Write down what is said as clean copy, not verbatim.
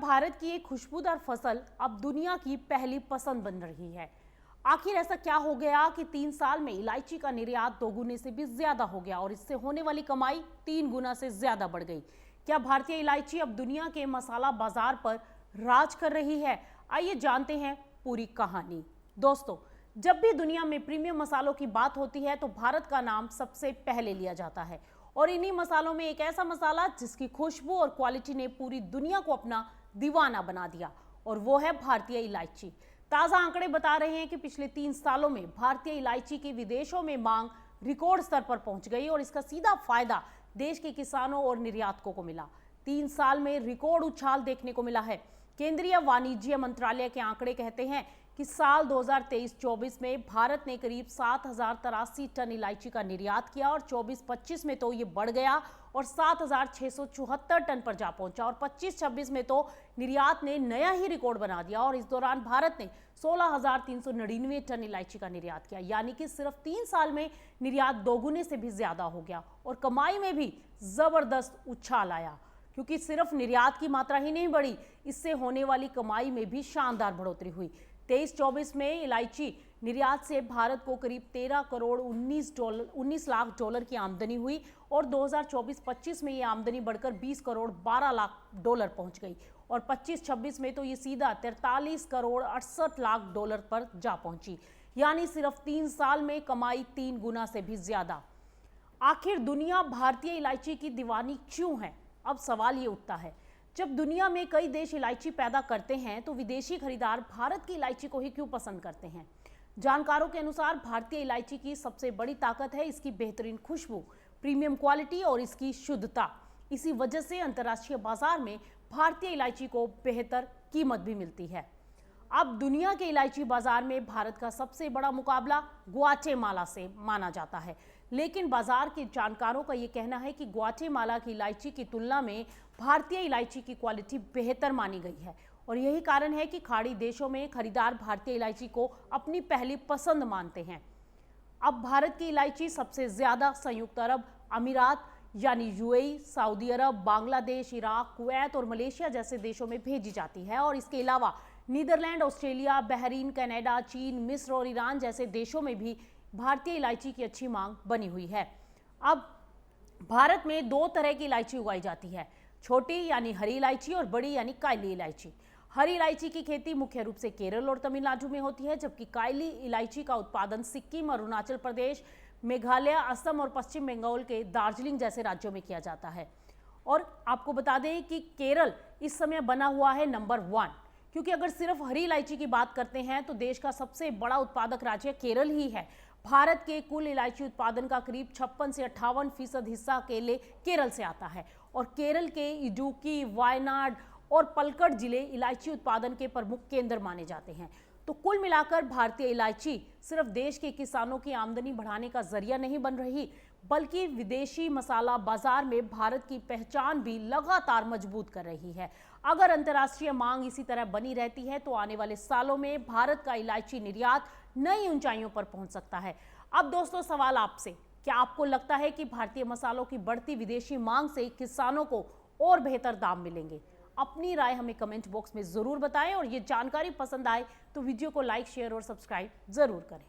भारत की एक खुशबूदार फसल अब दुनिया की पहली पसंद बन रही है। आखिर ऐसा क्या हो गया कि 3 साल में इलायची का निर्यात दोगुने से भी ज्यादा हो गया और इससे होने वाली कमाई 3 गुना से ज्यादा बढ़ गई। क्या भारतीय इलायची अब दुनिया के मसाला बाजार पर राज कर रही है? आइए जानते हैं पूरी कहानी। दोस्तों, जब भी दुनिया में प्रीमियम मसालों की बात होती है तो भारत का नाम सबसे पहले लिया जाता है और इन्हीं मसालों में एक ऐसा मसाला जिसकी खुशबू और क्वालिटी ने पूरी दुनिया को अपना दीवाना बना दिया और वो है भारतीय इलायची। ताजा आंकड़े बता रहे हैं कि पिछले 3 सालों में भारतीय इलायची की विदेशों में मांग रिकॉर्ड स्तर पर पहुंच गई और इसका सीधा फायदा देश के किसानों और निर्यातकों को मिला। 3 साल में रिकॉर्ड उछाल देखने को मिला है। केंद्रीय वाणिज्य मंत्रालय के आंकड़े कहते हैं कि साल 2023-24 में भारत ने करीब 7,083 टन इलायची का निर्यात किया और 24-25 में तो ये बढ़ गया और 7,674 टन पर जा पहुंचा और 25-26 में तो निर्यात ने नया ही रिकॉर्ड बना दिया और इस दौरान भारत ने 16,399 टन इलायची का निर्यात किया। यानी कि सिर्फ 3 साल में निर्यात दोगुने से भी ज्यादा हो गया और कमाई में भी जबरदस्त उछाल आया, क्योंकि सिर्फ निर्यात की मात्रा ही नहीं बढ़ी, इससे होने वाली कमाई में भी शानदार बढ़ोतरी हुई। 23-24 में इलायची निर्यात से भारत को करीब 13 करोड़ 19 लाख डॉलर की आमदनी हुई और 2024-25 में ये आमदनी बढ़कर 20 करोड़ 12 लाख डॉलर पहुंच गई और 25-26 में तो ये सीधा 43 करोड़ 68 लाख डॉलर पर जा पहुंची। यानी सिर्फ 3 साल में कमाई 3 गुना से भी ज्यादा। आखिर दुनिया भारतीय इलायची की दीवानी क्यों है? अब सवाल ये उठता है, जब दुनिया में कई देश इलायची पैदा करते हैं तो विदेशी खरीदार भारत की इलायची को ही क्यों पसंद करते हैं? जानकारों के अनुसार भारतीय इलायची की सबसे बड़ी ताकत है इसकी बेहतरीन खुशबू, प्रीमियम क्वालिटी और इसकी शुद्धता। इसी वजह से अंतर्राष्ट्रीय बाजार में भारतीय इलायची को बेहतर कीमत भी मिलती है। अब दुनिया के इलायची बाजार में भारत का सबसे बड़ा मुकाबला ग्वाटेमाला से माना जाता है, लेकिन बाजार के जानकारों का यह कहना है कि ग्वाटेमाला की इलायची की तुलना में भारतीय इलायची की क्वालिटी बेहतर मानी गई है और यही कारण है कि खाड़ी देशों में खरीदार भारतीय इलायची को अपनी पहली पसंद मानते हैं। अब भारत की इलायची सबसे ज्यादा संयुक्त अरब अमीरात यानी यूएई, सऊदी अरब, बांग्लादेश, इराक, कुवैत और मलेशिया जैसे देशों में भेजी जाती है और इसके अलावा नीदरलैंड, ऑस्ट्रेलिया, बहरीन, कनाडा, चीन, मिस्र और ईरान जैसे देशों में भी भारतीय इलायची की अच्छी मांग बनी हुई है। अब भारत में 2 तरह की इलायची उगाई जाती है, छोटी यानी हरी इलायची और बड़ी यानी काली इलायची। हरी इलायची की खेती मुख्य रूप से केरल और तमिलनाडु में होती है, जबकि काली इलायची का उत्पादन सिक्किम, अरुणाचल प्रदेश, मेघालय, असम और पश्चिम बंगाल के दार्जिलिंग जैसे राज्यों में किया जाता है। और आपको बता दें कि केरल इस समय बना हुआ है नंबर 1, क्योंकि अगर सिर्फ हरी इलायची की बात करते हैं तो देश का सबसे बड़ा उत्पादक राज्य केरल ही है। भारत के कुल इलायची उत्पादन का करीब 56 से 58% हिस्सा केरल से आता है और केरल के इडुक्की, वायनाड और पलक्कड़ जिले इलायची उत्पादन के प्रमुख केंद्र माने जाते हैं। तो कुल मिलाकर भारतीय इलायची सिर्फ देश के किसानों की आमदनी बढ़ाने का जरिया नहीं बन रही, बल्कि विदेशी मसाला बाजार में भारत की पहचान भी लगातार मजबूत कर रही है। अगर अंतर्राष्ट्रीय मांग इसी तरह बनी रहती है तो आने वाले सालों में भारत का इलायची निर्यात नई ऊंचाइयों पर पहुंच सकता है। अब दोस्तों, सवाल आपसे, क्या आपको लगता है कि भारतीय मसालों की बढ़ती विदेशी मांग से किसानों को और बेहतर दाम मिलेंगे? अपनी राय हमें कमेंट बॉक्स में जरूर बताएं और ये जानकारी पसंद आए तो वीडियो को लाइक, शेयर और सब्सक्राइब जरूर करें।